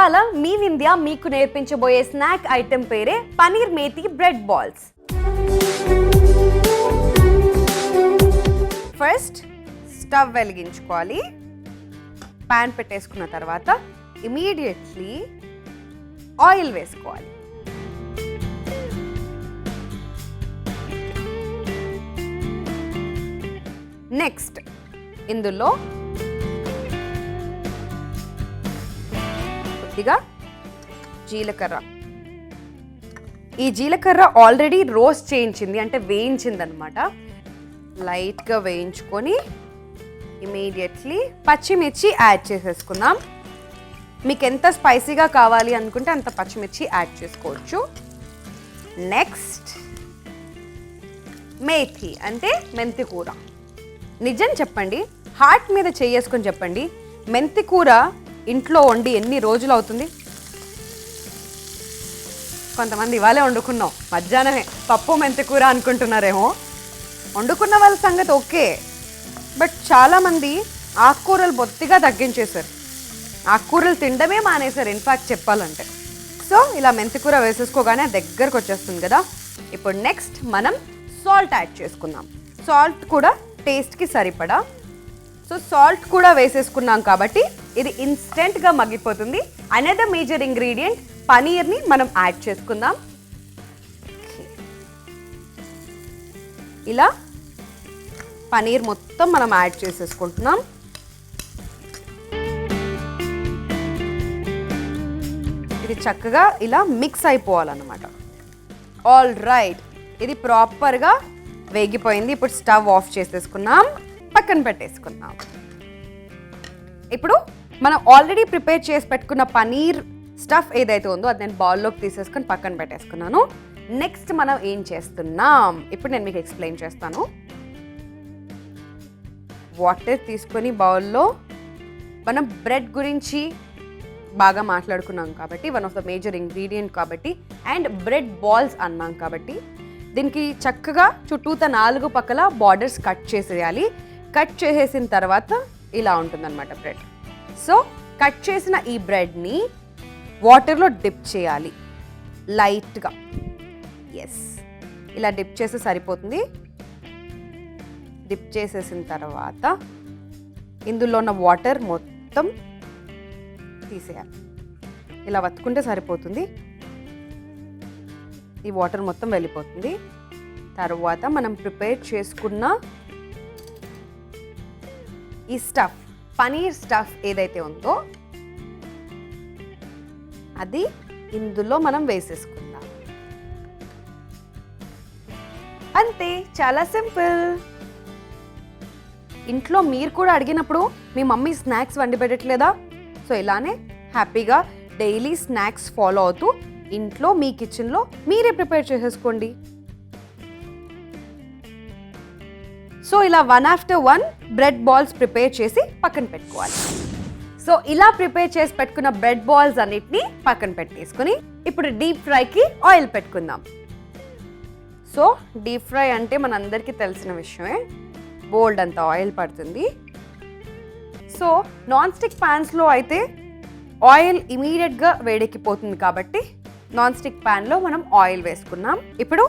ఇవాళ మీ వింధ్య మీకు నేర్పించబోయే snack item పేరే paneer methi bread balls. First stove వెలిగించుకోవాలి. పాన్ పెట్టేసుకున్న తర్వాత ఇమీడియట్లీ ఆయిల్ వేసుకోవాలి. నెక్స్ట్ ఇందులో కొద్దిగా జీలకర్ర. ఈ జీలకర్ర ఆల్రెడీ రోస్ట్ చేయించింది, అంటే వేయించింది అనమాట. లైట్గా వేయించుకొని ఇమీడియట్లీ పచ్చిమిర్చి యాడ్ చేసేసుకుందాం. మీకు ఎంత స్పైసీగా కావాలి అనుకుంటే అంత పచ్చిమిర్చి యాడ్ చేసుకోవచ్చు. నెక్స్ట్ మేథి అంటే మెంతి కూర. నిజం చెప్పండి, హార్ట్ మీద చేసుకొని చెప్పండి, మెంతి కూర ఇంట్లో వండి ఎన్ని రోజులు అవుతుంది? కొంతమంది ఇవాళే వండుకున్నాం, మధ్యాహ్నమే పప్పు మెంతి కూర అనుకుంటున్నారేమో. వండుకున్న వాళ్ళ సంగతి ఓకే, బట్ చాలామంది ఆకుకూరలు బొత్తిగా తగ్గించేశారు, ఆకుకూరలు తినడమే మానేశారు ఇన్ఫాక్ట్ చెప్పాలంటే. సో ఇలా మెంతి కూర వేసేసుకోగానే దగ్గరకు వచ్చేస్తుంది కదా. ఇప్పుడు నెక్స్ట్ మనం సాల్ట్ యాడ్ చేసుకుందాం. సాల్ట్ కూడా టేస్ట్కి సరిపడా. సో సాల్ట్ కూడా వేసేసుకున్నాం కాబట్టి ఇది ఇన్స్టెంట్గా మగ్గిపోతుంది. అనదర్ మేజర్ ఇంగ్రీడియంట్ పనీర్ని మనం యాడ్ చేసుకుందాం. ఇలా పనీర్ మొత్తం మనం యాడ్ చేసేసుకుంటున్నాం. ఇది చక్కగా ఇలా మిక్స్ అయిపోవాలన్నమాట. ఆల్ రైట్, ఇది ప్రాపర్గా వేగిపోయింది. ఇప్పుడు స్టవ్ ఆఫ్ చేసేసుకున్నాం, పక్కన పెట్టేసుకున్నాం. ఇప్పుడు మనం ఆల్రెడీ ప్రిపేర్ చేసి పెట్టుకున్న పనీర్ స్టఫ్ ఏదైతే ఉందో అది నేను బౌల్లోకి తీసేసుకొని పక్కన పెట్టేసుకున్నాను. నెక్స్ట్ మనం ఏం చేస్తున్నాం ఇప్పుడు నేను మీకు ఎక్స్ప్లెయిన్ చేస్తాను. వాటర్ తీసుకొని బౌల్లో మనం బ్రెడ్ గురించి బాగా మాట్లాడుకున్నాం కాబట్టి, one of the major ingredient కాబట్టి, అండ్ బ్రెడ్ బాల్స్ అన్నాం కాబట్టి దీనికి చక్కగా చుట్టూత 4 పక్కల బార్డర్స్ కట్ చేసేయాలి. కట్ చేసేసిన తర్వాత ఇలా ఉంటుందన్నమాట బ్రెడ్. సో కట్ చేసిన ఈ బ్రెడ్ని వాటర్లో డిప్ చేయాలి లైట్గా. ఎస్, ఇలా డిప్ చేస్తే సరిపోతుంది. డిప్ చేసేసిన తర్వాత ఇందులో ఉన్న వాటర్ మొత్తం తీసేయాలి. ఇలా వత్తుకుంటే సరిపోతుంది. ఈ వాటర్ మొత్తం వెళ్ళిపోతుంది. తర్వాత మనం ప్రిపేర్ చేసుకున్న ఈ స్టఫ్, పనీర్ స్టఫ్ ఏదైతే ఉందో అది ఇందులో మనం వేసేసుకుందాం. అంతే, చాలా సింపుల్. ఇంట్లో మీరు కూడా అడిగినప్పుడు మీ మమ్మీ స్నాక్స్ వండి పెట్టట్లేదా? సో ఇలానే హ్యాపీగా డైలీ స్నాక్స్ ఫాలో అవుతూ ఇంట్లో మీ కిచెన్లో మీరే ప్రిపేర్ చేసేసుకోండి. సో ఇలా 1 after 1 బ్రెడ్ బాల్స్ ప్రిపేర్ చేసి పక్కన పెట్టుకోవాలి. సో ఇలా ప్రిపేర్ చేసి పెట్టుకున్న బ్రెడ్ బాల్స్ అన్నిటిని పక్కన పెట్టేసుకుని ఇప్పుడు డీప్ ఫ్రైకి ఆయిల్ పెట్టుకుందాం. సో డీప్ ఫ్రై అంటే మనందరికీ తెలిసిన విషయమే, బోల్డ్ అంత ఆయిల్ పడుతుంది. సో నాన్ స్టిక్ ప్యాన్స్లో అయితే ఆయిల్ ఇమీడియట్గా వేడెక్కిపోతుంది కాబట్టి నాన్ స్టిక్ ప్యాన్లో మనం ఆయిల్ వేసుకున్నాం. ఇప్పుడు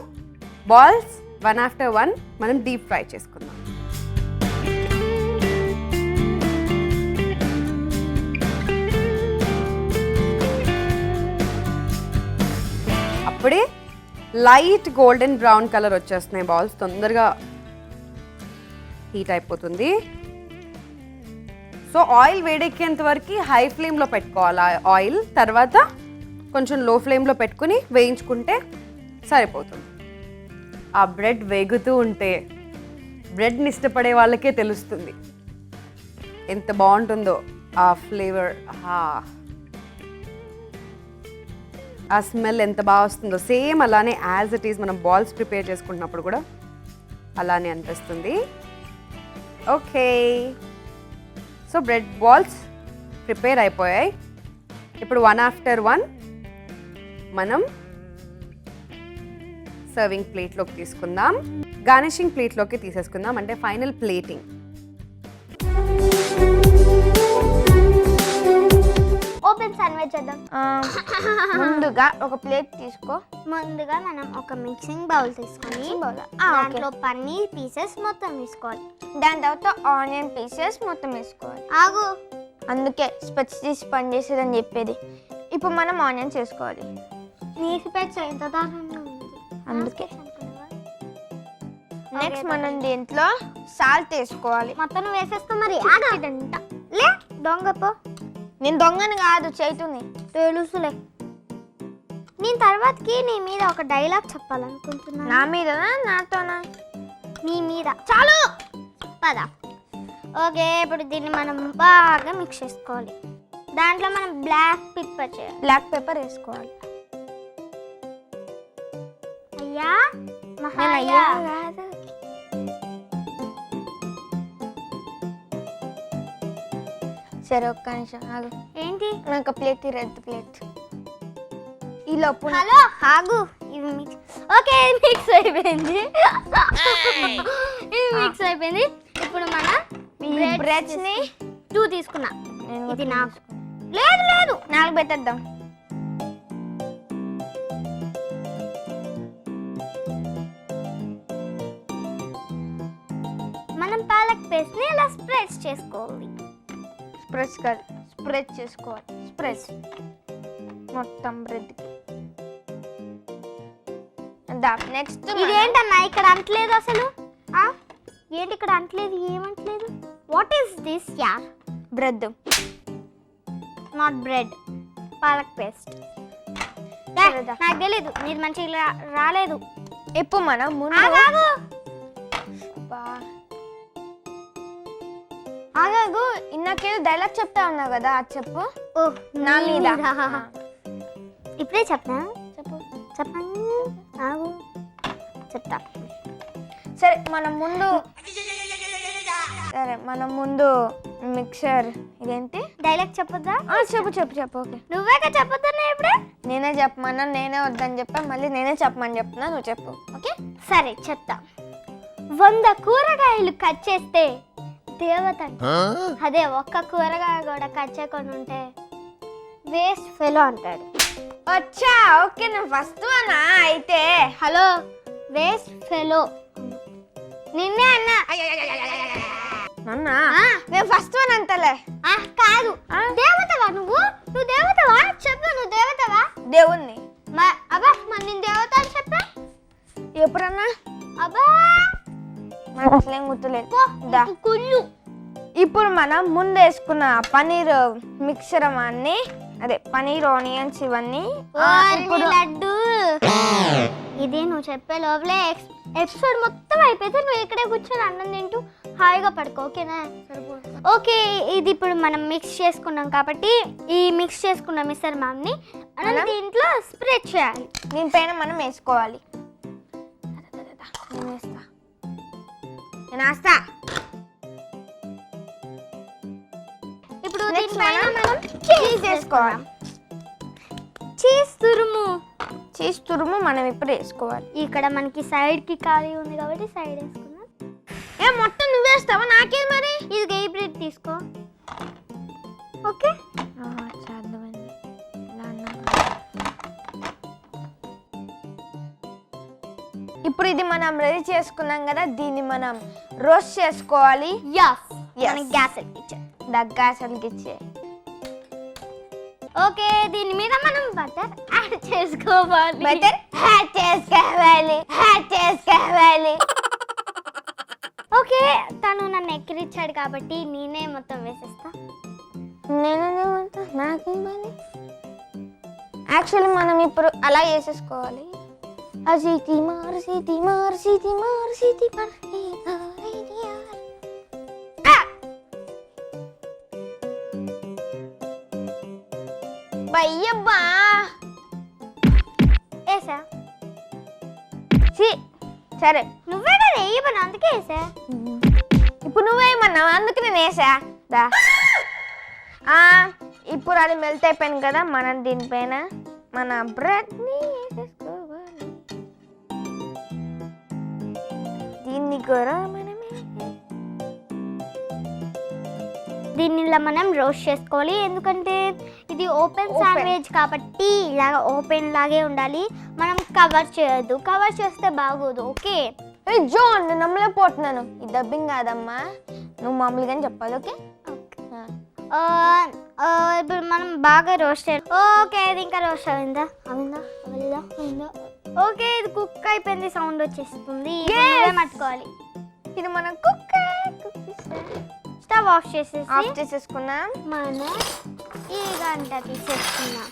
బాల్స్ 1 after 1 మనం డీప్ ఫ్రై చేసుకుందాం. అప్పుడే లైట్ గోల్డెన్ బ్రౌన్ కలర్ వచ్చేస్తున్నాయి బాల్స్, తొందరగా హీట్ అయిపోతుంది. సో ఆయిల్ వేడెక్కేంత వరకు హై ఫ్లేమ్లో పెట్టుకోవాలి ఆయిల్. తర్వాత కొంచెం లో ఫ్లేమ్లో పెట్టుకుని వేయించుకుంటే సరిపోతుంది. ఆ బ్రెడ్ వేగుతూ ఉంటే బ్రెడ్ని ఇష్టపడే వాళ్ళకే తెలుస్తుంది ఎంత బాగుంటుందో ఆ ఫ్లేవర్, ఆ స్మెల్ ఎంత బాగా వస్తుందో. సేమ్ అలానే యాజ్ ఇట్ ఈజ్ మనం బాల్స్ ప్రిపేర్ చేసుకుంటున్నప్పుడు కూడా అలానే అనిపిస్తుంది. Okay, so bread balls prepare అయిపోయాయి. ఇప్పుడు 1 after 1 మనం సర్వింగ్ ప్లేట్లోకి తీసుకుందాం. గార్నిషింగ్ ప్లేట్లోకి తీసేసుకుందాం, అంటే ఫైనల్ ప్లేటింగ్. ఓపెన్ శాండ్విచ్ చేద్దాం. ముందుగా ఒక ప్లేట్ తీసుకో. ముందుగా మనం ఒక మిక్సింగ్ బౌల్ తీసుకొని దాంట్లో పన్నీర్ పీసెస్ మొత్తం వేసుకోవాలి. దాని తర్వాత ఆనియన్ పీసెస్ మొత్తం వేసుకోవాలి. ఆగు, అందుకే స్పెట్స్ తీసి పని చేసేదని చెప్పేది. ఇప్పుడు మనం ఆనియన్స్ వేసుకోవాలి. నీ స్పెట్స్ ఎంత దారుణంగా ఉంది. అందుకే నెక్స్ట్ మనం దీంట్లో సాల్ట్ వేసుకోవాలి. మొత్తం నువ్వు వేసేసుకో. మరి లే దొంగపో. నేను దొంగని కాదు, చైతుని. తెలుసులే. నేను తర్వాతకి నీ మీద ఒక డైలాగ్ చెప్పాలనుకుంటున్నా. నా మీదనా నాతోనా? నీ మీద. చాలు పద. ఓకే, ఇప్పుడు దీన్ని మనం బాగా మిక్స్ చేసుకోవాలి. దాంట్లో మనం బ్లాక్ పెప్పర్ వేసుకోవాలి. అయ్యా అయ్యా కాదు. సరే ఒక్క నిమిషం ఆగు. ఏంటి? నాకు ప్లేట్, రెడ్ ప్లేట్. ఈ లోపు హలో ఆగు. ఇది మిక్స్. ఓకే, మిక్స్ అయిపోయింది. ఇది మిక్స్ అయిపోయింది. ఇప్పుడు మనం బ్రెడ్స్ ని 2 తీసుకున్నా. ఇది నాకు లేదు 4 పెట్టేద్దాం. మనం పాలక్ పేస్ట్ ని ఇలా స్ప్రెడ్ చేసుకోవాలి. స్ప్రెడ్ చేసుకోవాలి. స్ప్రెడ్ మొత్తం బ్రెడ్ కి. నెక్స్ట్ ఇదేంటన్నా ఇక్కడ అంటలేదు అసలు? ఏంటి ఇక్కడ అంటలేదు? ఏమంటలేదు? వాట్ ఈస్ దిస్ యార్? Bread, not bread. Palak paste. నాకు తెలీదు, నీది మంచిగా రాలేదు. ఇప్పుడు మనం ముందు ఆగాగు. ఇందాకేదో డైలాగ్ చెప్తా ఉన్నావు కదా, అది చెప్పు. నా మీద. ఇప్పుడే చెప్పనా? చెప్పు. చెప్పండి. ఆగు చెప్తా. సరే మనం ముందు మిక్సర్. ఇదేంటి డైలాగ్ చెప్పొద్దా? చెప్పు. ఓకే, నువ్వేగా చెప్పొద్దా? ఇప్పుడే నేనే చెప్పమన్నా, నేనే వద్దని చెప్పా, మళ్ళీ నేనే చెప్పమని చెప్తున్నా. నువ్వు చెప్పు. ఓకే సరే చెప్తా. 100 కూరగాయలు కట్ చేస్తే దేవత అంట. అదే ఒక్క కూరగాయ కూడా కట్ చేయకుండా ఉంటే వేస్ట్ ఫెలో అంటాడు. వచ్చా? ఓకే, నేను ఫస్ట్ అన్నా అయితే. హలో, వేస్ట్ ఫెలో నిన్నే అన్నా. అన్నా నేను ఫస్ట్ అని అంతలే. కాదు, దేవతవా నువ్వు? నువ్వు దేవతవా? చెప్పు, నువ్వు దేవతవా? దేవుణ్ణి. అబ్బా, మరి నేను దేవత అని చెప్పా ఎప్పుడన్నా? అబ్బా నాకు అసలేం గుర్తులేదు. కుళ్ళు. ఇప్పుడు మనం ముందు వేసుకున్న పనీర్ మిక్సర్ అన్ని, అదే పనీర్ ఆనియన్స్ ఇవన్నీ. లడ్డు ఇది నువ్వు చెప్పే లోపలే ఎపిసోడ్ మొత్తం అయిపోతే నువ్వు ఇక్కడే కూర్చొని అన్నం తింటూ హాయిగా పడుకో. ఓకేనా? ఓకే, ఇది ఇప్పుడు మనం మిక్స్ చేసుకున్నాం కాబట్టి ఈ మిక్స్ చేసుకున్న మిశ్రమాన్ని మనం దీంట్లో స్ప్రెడ్ చేయాలి. దీనిపైన మనం వేసుకోవాలి. నేను వేస్తా. ఇప్పుడు దీనిపైన మనం చీజ్ వేసుకోవాలి. చీజ్ తురుము మనం ఇప్పుడు వేసుకోవాలి. ఇక్కడ మనకి సైడ్ కి ఖాళీ ఉంది కాబట్టి సైడ్ వేసుకున్నాం. మొత్తం నువ్వేస్తావా? నాకేది మరి? ఇది గై బ్రెడ్ తీసుకో. ఓకే, ఇప్పుడు ఇది మనం రెడీ చేసుకున్నాం కదా, దీన్ని మనం రోస్ట్ చేసుకోవాలి. గ్యాస్ ఎక్కించే. గ్యాస్ వెలిగించే. ఓకే, దీని మీద మనం బటర్ యాడ్ చేసుకోవాలి. ఓకే, తను నన్ను ఎక్కిరిచ్చాడు కాబట్టి నేనే మొత్తం వేసేస్తా. నాకేమని? యాక్చువల్లీ మనం ఇప్పుడు అలా వేసేసుకోవాలి. అయ్యబ్బా, వేసా. సరే, నువ్వే కదా వేయమని, అందుకే వేసా. ఇప్పుడు నువ్వేమన్నావు, అందుకే నేను వేసా. ఇప్పుడు అది మెల్ట్ అయిపోయింది కదా, మనం దీనిపైన మన బ్రెడ్ని వేసేసుకోవాలి. దీన్ని కూడా మనమే దీన్ని ఇలా మనం రోస్ట్ చేసుకోవాలి, ఎందుకంటే ఇది ఓపెన్ శాండ్విచ్ కాబట్టి ఇలాగ ఓపెన్ లాగే ఉండాలి. మనం కవర్ చేయొద్దు, కవర్ చేస్తే బాగోదు. ఓకే జోన్ నేను నమ్మలేకపోతున్నాను, ఇది డబ్బింగ్ కాదమ్మా, నువ్వు మామూలుగానే చెప్పాలి. ఓకే ఇప్పుడు మనం బాగా రోస్ట్ చేయాలి. ఓకే ఇది ఇంకా రోస్ట్ అయిందా? ఓకే ఇది కుక్ అయిపోయింది, సౌండ్ వచ్చేస్తుంది. పట్టుకోవాలి. ఇది మనం కుక్ స్టవ్ ఆఫ్ చేసేసుకున్నాం. మనం ఈ గంట తీసేసుకున్నాం.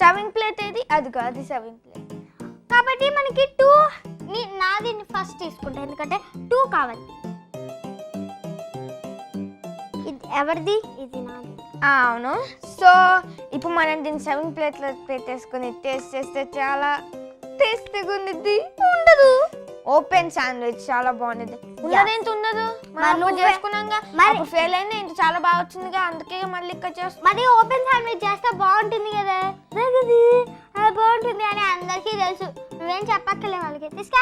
సర్వింగ్ ప్లేట్ ఏది? అదిగో అది సర్వింగ్ ప్లేట్. కాబట్టి మనకి 2 నాది ఫస్ట్ తీసుకుంటా, ఎందుకంటే 2 కావాలి. ఇది ఎవరిది? ఇది నాది. అవును. సో ఇప్పుడు మనం దీన్ని సర్వింగ్ ప్లేట్లో పెట్టేసుకుని టేస్ట్ చేస్తే చాలా టేస్టీగా ఉంది. ఉండదు ఓపెన్ శాండ్విచ్ చాలా బాగుంది. ఉన్నదేంటి ఉండదు, మనం చేసుకున్నాగా అప్పుడు ఫెయిల్ అయింది, ఇంత చాలా బాగా వచ్చిందిగా, అందుకే మళ్ళీ ఇక్కడ చేస్తాం. మరి ఓపెన్ శాండ్విచ్ చేస్తే బాగుంటుంది కదా, బాగుంటుంది అని అందరికీ తెలుసు, నువ్వేం చెప్పక్కర్లే వాళ్ళకి. తీసుకా